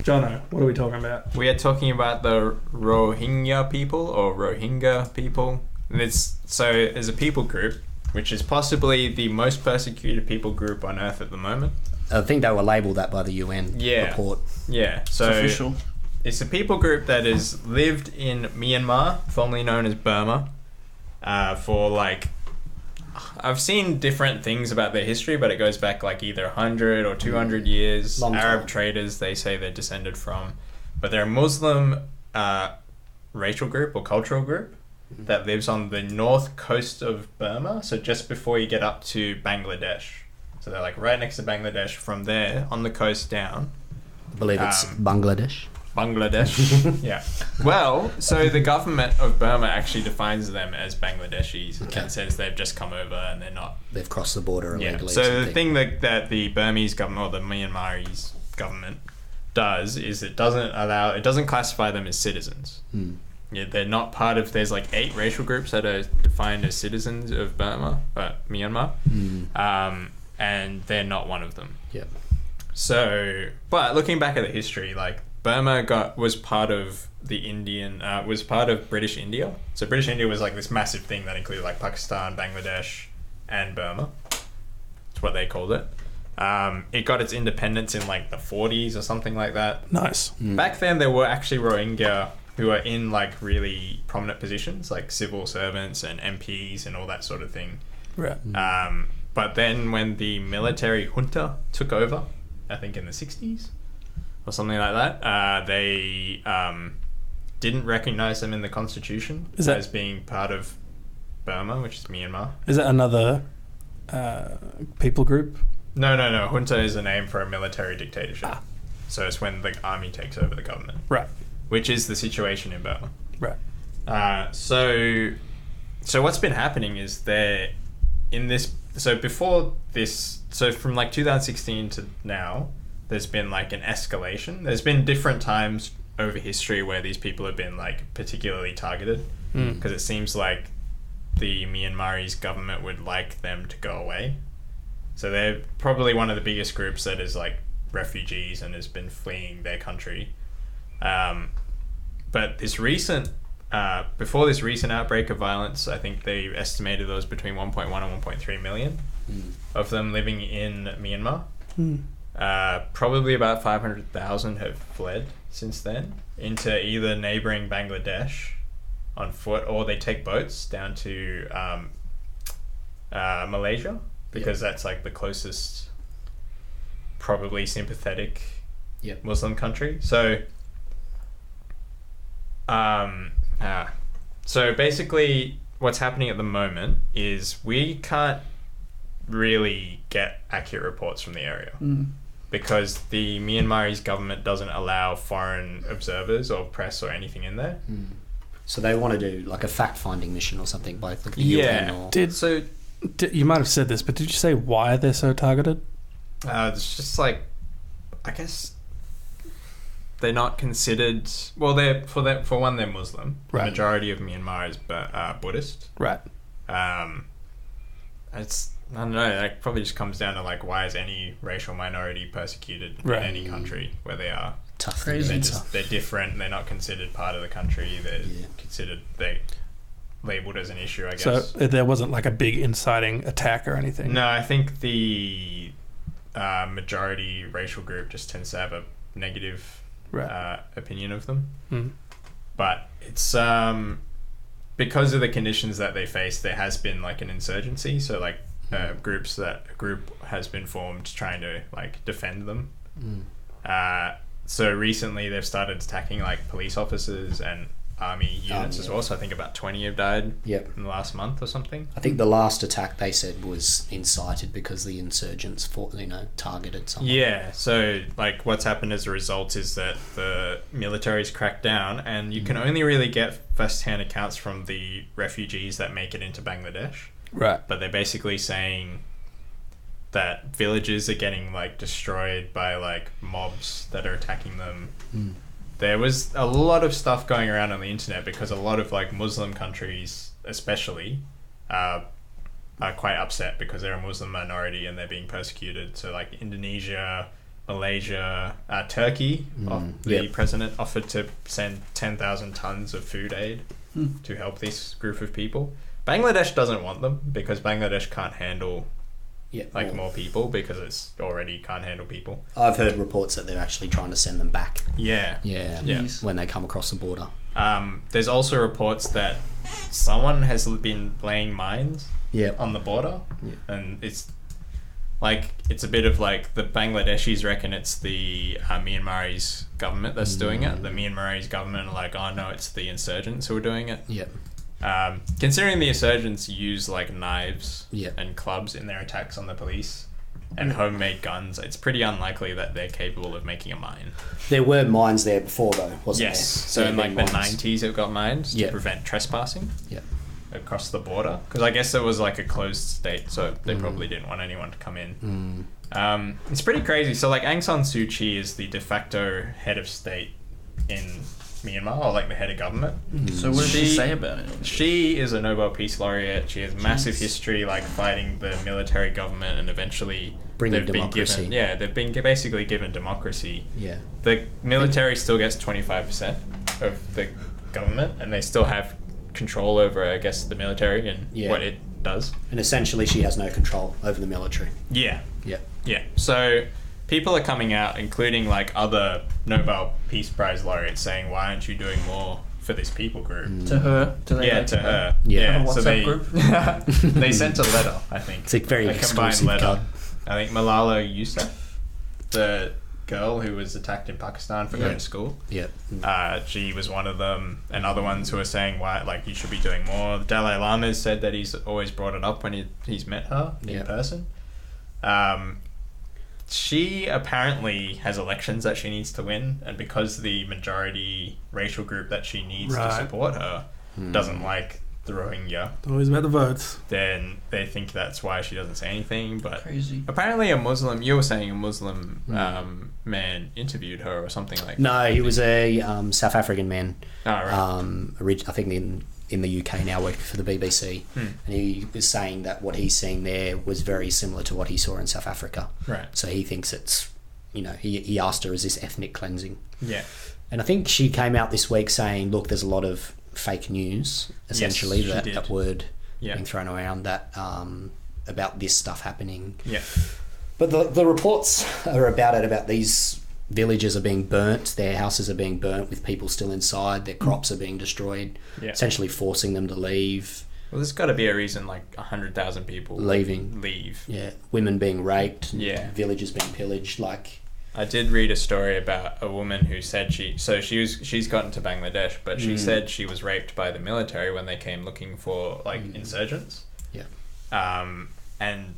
Jono, what are we talking about? We are talking about the Rohingya people, or Rohingya people. And it's a people group, which is possibly the most persecuted people group on Earth at the moment. I think they were labelled that by the UN report. Yeah, so It's official. It's a people group that has lived in Myanmar, formerly known as Burma, for like... I've seen different things about their history, but it goes back like either 100 or 200 years. Long Arab time. traders, they say they're descended from. But they're a Muslim racial group or cultural group that lives on the north coast of Burma, so just before you get up to Bangladesh. So they're like right next to Bangladesh. From there, on the coast down. I believe it's Bangladesh. Bangladesh. Yeah. Well, so the government of Burma actually defines them as Bangladeshis and says they've just come over and they're not. They've crossed the border illegally. So the thing that the Burmese government or the Myanmarese government does is it doesn't classify them as citizens. Yeah, they're not part of. There's like 8 racial groups that are defined as citizens of Myanmar, and they're not one of them. Yep. So, but looking back at the history, like Burma was part of was part of British India. So British India was like this massive thing that included like Pakistan, Bangladesh, and Burma. That's what they called it. It got its independence in like the 40s or something like that. Nice. Back then, there were actually Rohingya who are in like really prominent positions, like civil servants and MPs and all that sort of thing. Right. But then when the military junta took over, I think in the 60s or something like that, they didn't recognize them in the constitution as being part of Burma, which is Myanmar. Is that another people group? No. Junta is a name for a military dictatorship. So it's when the army takes over the government. Right. Which is the situation in Burma. Right. So what's been happening is they're in this... So before this... So from like 2016 to now, there's been like an escalation. There's been different times over history where these people have been like particularly targeted because it seems like the Myanmarese government would like them to go away. So they're probably one of the biggest groups that is like refugees and has been fleeing their country. But this recent, before this recent outbreak of violence, I think they estimated there was between 1.1 and 1.3 million of them living in Myanmar. Probably about 500,000 have fled since then into either neighboring Bangladesh on foot, or they take boats down to Malaysia because that's like the closest, probably sympathetic Muslim country. So so basically what's happening at the moment is we can't really get accurate reports from the area because the Myanmarese government doesn't allow foreign observers or press or anything in there. So they want to do like a fact-finding mission or something by the UN or... You might have said this, but did you say why they're so targeted? It's just like, I guess they're not considered... Well, for one, they're Muslim. Right. The majority of Myanmar is Buddhist. Right. It's... I don't know, that probably just comes down to like, why is any racial minority persecuted in any country where they are? Tough. They're different, they're not considered part of the country, they're labelled as an issue, I guess. So there wasn't like a big inciting attack or anything? No, I think the majority racial group just tends to have a negative opinion of them. But it's... because of the conditions that they face, there has been like an insurgency, so like a group has been formed trying to like defend them. So recently they've started attacking like police officers and army units as well. So I think about 20 have died in the last month or something. I think the last attack they said was incited because the insurgents targeted someone. Yeah, so like what's happened as a result is that the military's cracked down, and you can only really get first-hand accounts from the refugees that make it into Bangladesh. Right. But they're basically saying that villages are getting like destroyed by like mobs that are attacking them. There was a lot of stuff going around on the internet because a lot of like Muslim countries especially are quite upset because they're a Muslim minority and they're being persecuted. So like Indonesia, Malaysia, Turkey, the president offered to send 10,000 tons of food aid to help this group of people. Bangladesh doesn't want them because Bangladesh can't handle more people because it's already can't handle people. I've heard reports that they're actually trying to send them back. Yeah. When they come across the border. There's also reports that someone has been laying mines on the border, and it's a bit of like the Bangladeshis reckon it's the Myanmarese government that's doing it. The Myanmarese government are like, oh no, it's the insurgents who are doing it. Considering the insurgents use like knives and clubs in their attacks on the police and homemade guns, it's pretty unlikely that they're capable of making a mine. There were mines there before though, wasn't there? So in like the 90s it got mines to prevent trespassing across the border, because I guess it was like a closed state, so they probably didn't want anyone to come in. It's pretty crazy. So like Aung San Suu Kyi is the de facto head of state in Myanmar, or like the head of government. So what did she say about it? She is a Nobel Peace Laureate. She has massive history like fighting the military government, and eventually bringing democracy. They've been basically given democracy. Yeah. The military still gets 25% of the government, and they still have control over, I guess, the military and what it does. And essentially she has no control over the military. Yeah. So people are coming out, including like other Nobel Peace Prize laureates, saying, why aren't you doing more for this people group? To her? To her. Yeah. So they sent a letter, I think. It's a very exclusive letter. card. I think Malala Yousafzai, the girl who was attacked in Pakistan for going to school. She was one of them, and other ones who are saying why, like, you should be doing more. The Dalai Lama has said that he's always brought it up when he's met her in person. She apparently has elections that she needs to win, and because the majority racial group that she needs to support her doesn't like the Rohingya, always about the votes, then they think that's why she doesn't say anything. But crazy. Apparently you were saying a Muslim man interviewed her or something like that. No, he was a South African man. Oh, right. I think in the UK now, working for the BBC, and he was saying that what he's seeing there was very similar to what he saw in South Africa. Right. So he thinks it's, he asked her, is this ethnic cleansing? Yeah. And I think she came out this week saying, look, there's a lot of fake news, essentially, that word being thrown around that about this stuff happening. Yeah. But the reports are about these villages are being burnt, their houses are being burnt with people still inside, their crops are being destroyed, essentially forcing them to leave. Well, there's got to be a reason, like 100,000 people leave. Yeah, women being raped, villages being pillaged. Like, I did read a story about a woman who said she's gotten to Bangladesh, but she said she was raped by the military when they came looking for like insurgents. Yeah. And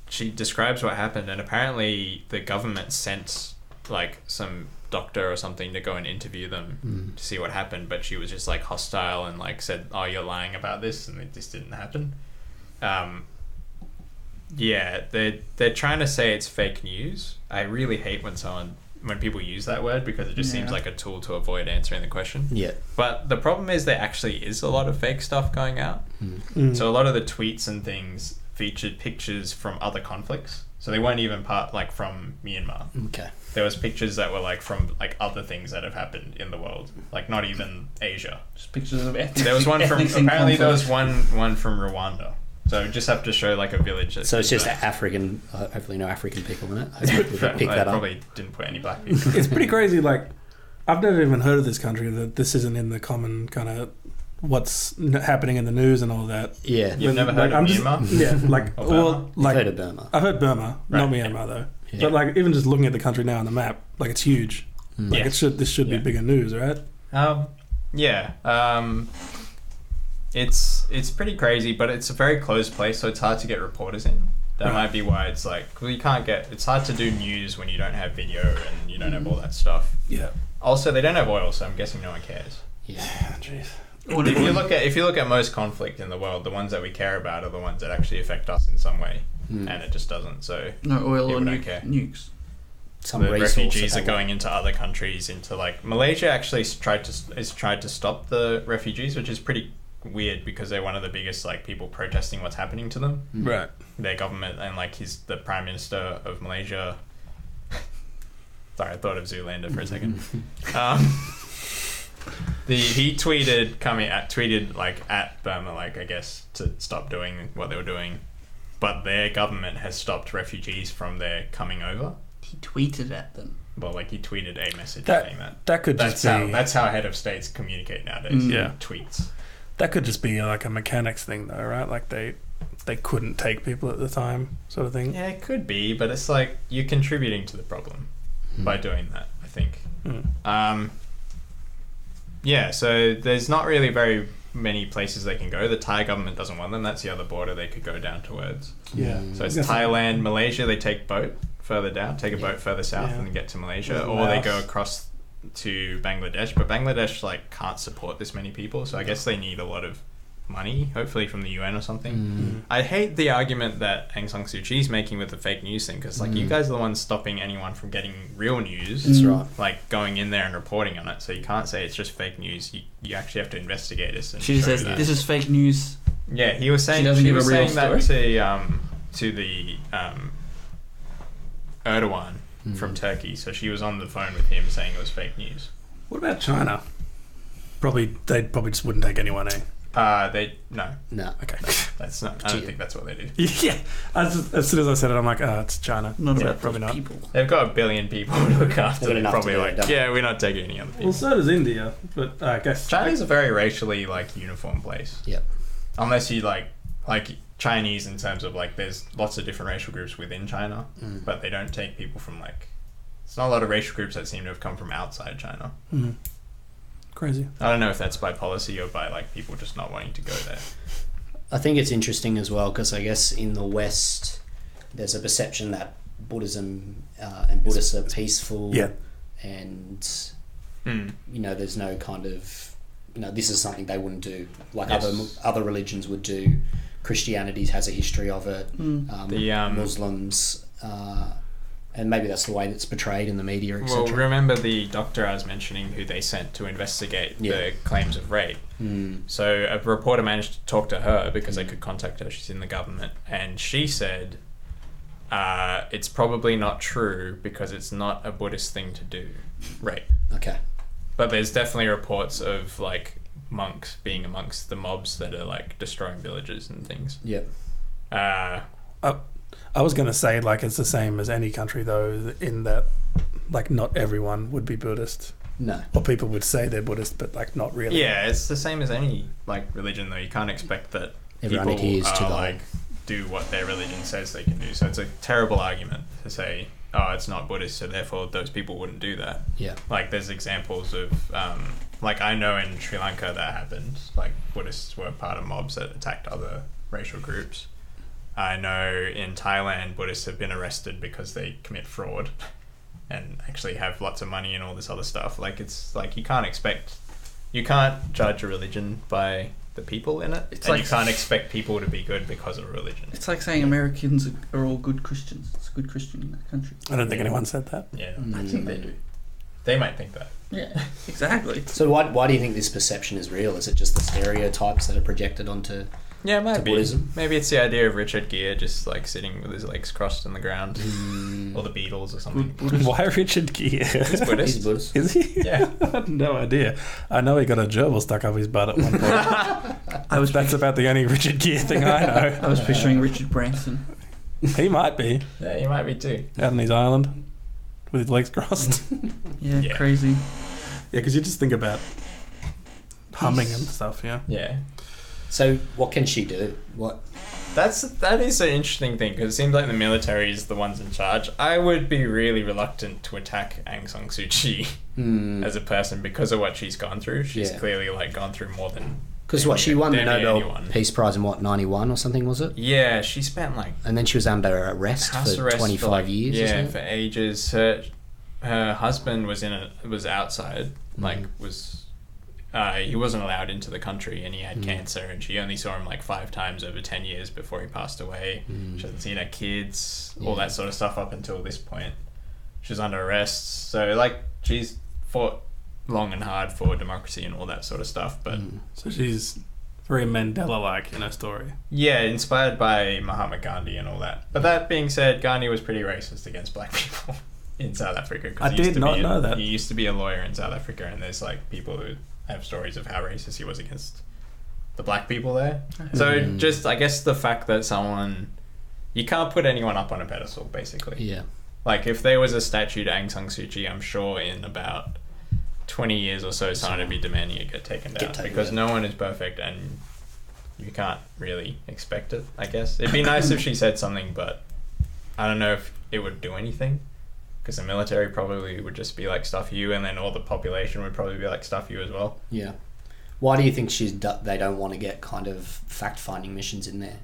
she describes what happened, and apparently the government sent like some doctor or something to go and interview them to see what happened, but she was just like hostile and like said, oh, you're lying about this, and it just didn't happen. They're trying to say it's fake news. I really hate when people use that word, because it just seems like a tool to avoid answering the question. Yeah. But the problem is there actually is a lot of fake stuff going out. So a lot of the tweets and things featured pictures from other conflicts. So they weren't even from Myanmar. Okay. There was pictures that were like from like other things that have happened in the world, like not even Asia. Just pictures of ethnic. There was one from apparently there was one from Rwanda. So just have to show like a village. So it's just African. Hopefully, no African people in it. Pick that up. Probably didn't put any black people. It's pretty crazy. Like, I've never even heard of this country. That this isn't in the common kind of what's happening in the news and all that. Yeah, you've never heard of Myanmar? I've heard of Burma. I've heard Burma, not Myanmar though. Yeah. But like even just looking at the country now on the map, like it's huge. Like this should be bigger news, right? It's pretty crazy, but it's a very closed place, so it's hard to get reporters in. That might be why it's like, well, it's hard to do news when you don't have video and you don't have all that stuff. Yeah. Also, they don't have oil, so I'm guessing no one cares. Yeah, jeez. If you look at most conflict in the world, the ones that we care about are the ones that actually affect us in some way, and it just doesn't. So no oil or nukes. The refugees are going into other countries. Into like Malaysia actually has tried to stop the refugees, which is pretty weird because they're one of the biggest like people protesting what's happening to them. Right. Their government and like the Prime Minister of Malaysia Sorry, I thought of Zoolander for a second. He tweeted like at Burma, like, I guess, to stop doing what they were doing, but their government has stopped refugees from their coming over. He tweeted at them. Well, like, he tweeted a message saying that. That's how head of states communicate nowadays. Yeah. Tweets. That could just be like a mechanics thing, though, right? Like they couldn't take people at the time, sort of thing. Yeah, it could be, but it's like you're contributing to the problem by doing that, I think. Yeah, so there's not really very many places they can go. The Thai government doesn't want them. That's the other border they could go down towards. Yeah. So it's Thailand, Malaysia. They take boat further down, take a boat further south, and then get to Malaysia, or they go across to Bangladesh. But Bangladesh like can't support this many people, so I guess they need a lot of money, hopefully from the UN or something. I hate the argument that Aung San Suu Kyi is making with the fake news thing, because like you guys are the ones stopping anyone from getting real news. That's right. Like going in there and reporting on it, so you can't say it's just fake news. You actually have to investigate this. And she just says this is fake news. Yeah, he was saying she was saying that to the Erdogan from Turkey. So she was on the phone with him saying it was fake news. What about China? They probably just wouldn't take anyone, eh? No. Okay. That's not. I don't think that's what they do. Yeah. As soon as I said it, I'm like, it's China. Not about probably not. people. They've got 1 billion people to look after. They're Probably like, we're not taking any other people. Well, so does India, but I guess China's a very racially like uniform place. Yep. Unless you like Chinese in terms of like there's lots of different racial groups within China, but they don't take people from like. It's not a lot of racial groups that seem to have come from outside China. Crazy. I don't know if that's by policy or by like people just not wanting to go there. I think it's interesting as well because I guess in the West there's a perception that Buddhism and Buddhists are peaceful, and there's no kind of this is something they wouldn't do like other religions would do. Christianity has a history of it. The Muslims. And maybe that's the way that's portrayed in the media, etc. Well, remember the doctor I was mentioning who they sent to investigate the claims of rape. So a reporter managed to talk to her because they could contact her. She's in the government. And she said, it's probably not true because it's not a Buddhist thing to do, rape. Okay. But there's definitely reports of, like, monks being amongst the mobs that are, like, destroying villages and things. Yep. I was going to say, like, it's the same as any country, though, in that, like, not everyone would be Buddhist. No. Or people would say they're Buddhist, but, like, not really. Yeah, it's the same as any, like, religion, though. You can't expect that everyone people do what their religion says they can do. So it's a terrible argument to say, it's not Buddhist, so therefore those people wouldn't do that. Yeah. Like, there's examples of, like, I know in Sri Lanka that happened. Like, Buddhists were part of mobs that attacked other racial groups. I know in Thailand, Buddhists have been arrested because they commit fraud and actually have lots of money and all this other stuff. Like, it's like you can't judge a religion by the people in it. You can't expect people to be good because of a religion. It's like saying Americans are all good Christians. It's a good Christian country. I don't think anyone said that. Yeah, I think they do. They might think that. Yeah, exactly. So why do you think this perception is real? Is it just the stereotypes that are projected onto... Yeah, it might be. Buddhism? Maybe it's the idea of Richard Gere just like sitting with his legs crossed on the ground, or the Beatles or something. Why Richard Gere? He's Buddhist. He's Buddhist. Is he? Yeah. I had no idea. I know he got a gerbil stuck up his butt at one point. That's about the only Richard Gere thing I know. I was picturing Richard Branson. He might be. Yeah, he might be too. Out on his island with his legs crossed. Yeah, crazy. Yeah, because you just think about humming and stuff. Yeah. So what can she do? That is an interesting thing because it seems like the military is the ones in charge. I would be really reluctant to attack Aung San Suu Kyi as a person because of what she's gone through. She's clearly like gone through more than... Because she won the Nobel Peace Prize in 91 or something, was it? Yeah, she spent like... And then she was under arrest for 25 years. Yeah, for ages. Her husband was outside, he wasn't allowed into the country and he had cancer, and she only saw him like 5 times over 10 years before he passed away. She hasn't seen her kids, all that sort of stuff up until this point. She was under arrest, so like she's fought long and hard for democracy and all that sort of stuff. But so she's very Mandela-like in her story. Yeah, inspired by Mahatma Gandhi and all that. But that being said, Gandhi was pretty racist against black people. in South Africa. I did not know that. He used to be a lawyer in South Africa, and there's like people who have stories of how racist he was against the black people there. So just, I guess, the fact that you can't put anyone up on a pedestal, basically. Yeah. Like, if there was a statue to Aung San Suu Kyi, I'm sure in about 20 years or so, someone would be demanding it get taken down. Because no one is perfect, and you can't really expect it, I guess. It'd be nice if she said something, but I don't know if it would do anything. Because the military probably would just be like, stuff you, and then all the population would probably be like, stuff you as well. Yeah. Why do you think they don't want to get kind of fact-finding missions in there?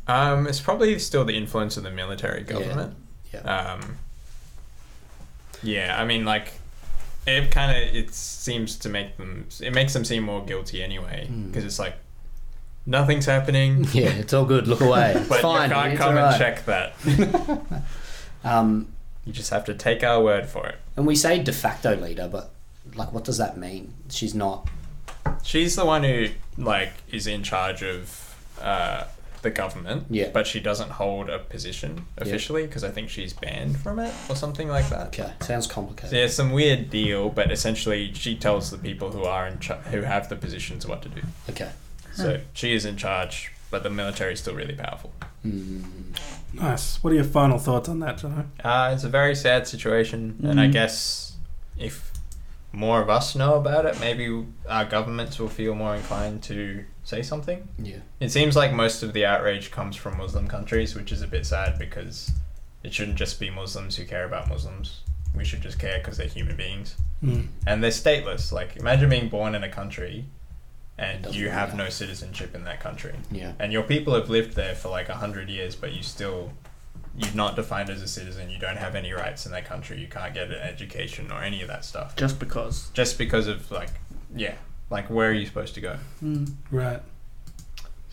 It's probably still the influence of the military government. Yeah. I mean, like, it seems to make them seem more guilty anyway, because it's like, nothing's happening. Yeah, it's all good, look away. It's but fine, you can't come and check that. You just have to take our word for it. And we say de facto leader, but like, what does that mean? She's not... She's the one who, like, is in charge of the government, but she doesn't hold a position officially, because I think she's banned from it or something like that. Okay, sounds complicated. So, yeah, some weird deal, but essentially she tells the people who are who have the positions what to do. Okay. So she is in charge, but the military is still really powerful. Nice. What are your final thoughts on that, Jono? It's a very sad situation, and I guess if more of us know about it, maybe our governments will feel more inclined to say something. Yeah. It seems like most of the outrage comes from Muslim countries, which is a bit sad, because it shouldn't just be Muslims who care about Muslims. We should just care because they're human beings. And they're stateless. Like, imagine being born in a country and you have no citizenship in that country. Yeah. And your people have lived there for like 100 years, but you're not defined as a citizen. You don't have any rights in that country. You can't get an education or any of that stuff. Just because of, like, where are you supposed to go? Right.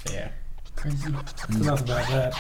So, yeah. Crazy. Enough about that.